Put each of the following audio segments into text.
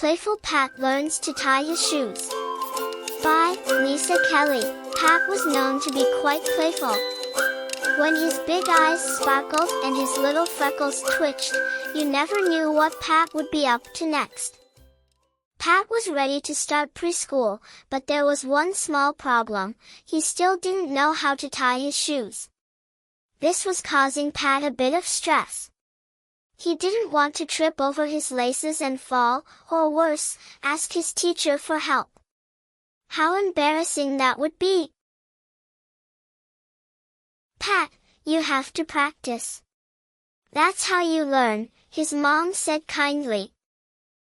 Playful Pat Learns to Tie His Shoes. By Lisa Kelly. Pat was known to be quite playful. When his big eyes sparkled and his little freckles twitched, you never knew what Pat would be up to next. Pat was ready to start preschool, but there was one small problem: he still didn't know how to tie his shoes. This was causing Pat a bit of stress. He didn't want to trip over his laces and fall, or worse, ask his teacher for help. How embarrassing that would be! "Pat, you have to practice. That's how you learn," his mom said kindly.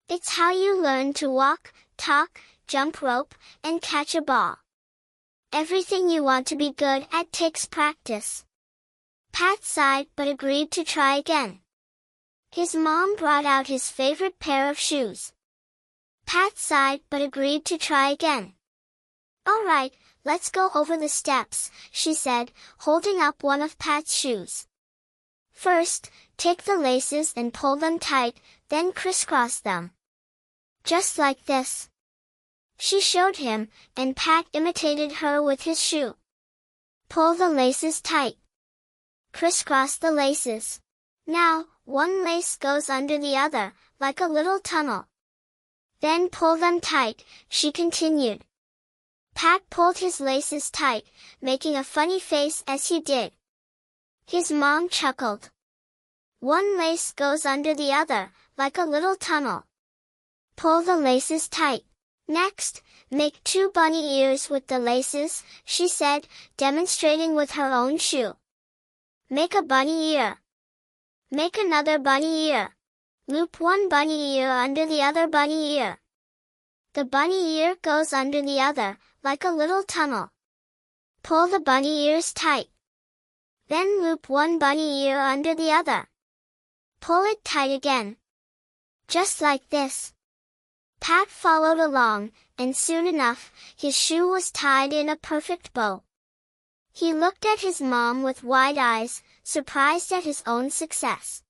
"It's how you learn to walk, talk, jump rope, and catch a ball. Everything you want to be good at takes practice." Pat sighed but agreed to try again. His mom brought out his favorite pair of shoes. Pat sighed but agreed to try again. "All right, let's go over the steps," she said, holding up one of Pat's shoes. "First, take the laces and pull them tight, then crisscross them. Just like this." She showed him, and Pat imitated her with his shoe. Pull the laces tight. Crisscross the laces. Now, one lace goes under the other, like a little tunnel. Then pull them tight, she continued. Pat pulled his laces tight, making a funny face as he did. His mom chuckled. "One lace goes under the other, like a little tunnel. Pull the laces tight. Next, make 2 bunny ears with the laces," she said, demonstrating with her own shoe. "Make a bunny ear. Make another bunny ear. Loop one bunny ear under the other bunny ear. The bunny ear goes under the other, like a little tunnel. Pull the bunny ears tight. Then loop one bunny ear under the other. Pull it tight again. Just like this." Pat followed along, and soon enough, his shoe was tied in a perfect bow. He looked at his mom with wide eyes, surprised at his own success.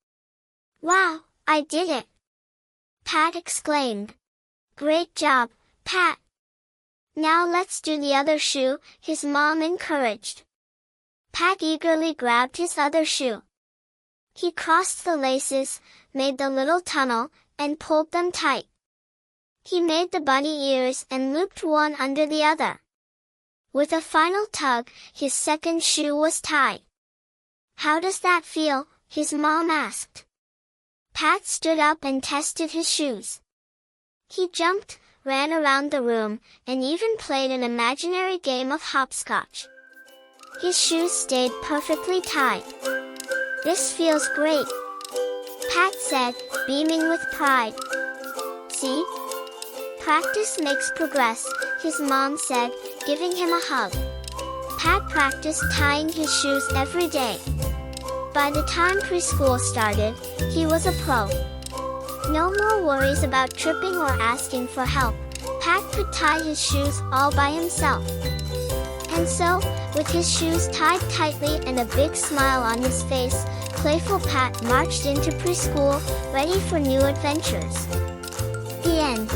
"Wow, I did it!" Pat exclaimed. "Great job, Pat!" "Now let's do the other shoe," his mom encouraged. Pat eagerly grabbed his other shoe. He crossed the laces, made the little tunnel, and pulled them tight. He made the bunny ears and looped one under the other. With a final tug, his second shoe was tied. "How does that feel?" his mom asked. Pat stood up and tested his shoes. He jumped, ran around the room, and even played an imaginary game of hopscotch. His shoes stayed perfectly tied. "This feels great," Pat said, beaming with pride. "See? Practice makes progress," his mom said, giving him a hug. Pat practiced tying his shoes every day. By the time preschool started, he was a pro. No more worries about tripping or asking for help. Pat could tie his shoes all by himself. And so, with his shoes tied tightly and a big smile on his face, Playful Pat marched into preschool, ready for new adventures. The end.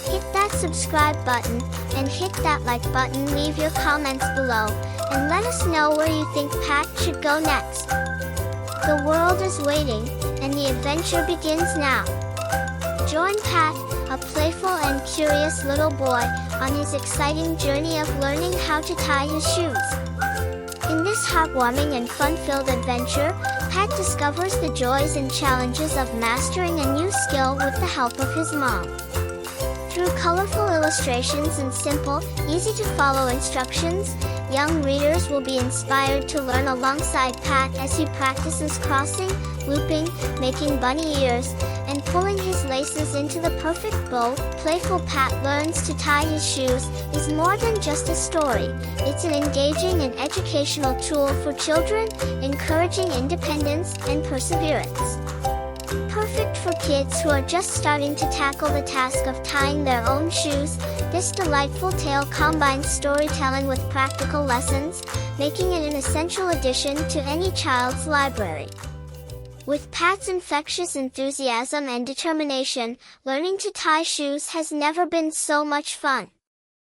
Hit that subscribe button, and hit that like button. Leave your comments below, and let us know where you think Pat should go next. The world is waiting, and the adventure begins now. Join Pat, a playful and curious little boy, on his exciting journey of learning how to tie his shoes. In this heartwarming and fun-filled adventure, Pat discovers the joys and challenges of mastering a new skill with the help of his mom. Through colorful illustrations and simple, easy-to-follow instructions, young readers will be inspired to learn alongside Pat as he practices crossing, looping, making bunny ears, and pulling his laces into the perfect bow. Playful Pat Learns to Tie His Shoes is more than just a story. It's an engaging and educational tool for children, encouraging independence and perseverance. Perfect for kids who are just starting to tackle the task of tying their own shoes, this delightful tale combines storytelling with practical lessons, making it an essential addition to any child's library. With Pat's infectious enthusiasm and determination, learning to tie shoes has never been so much fun.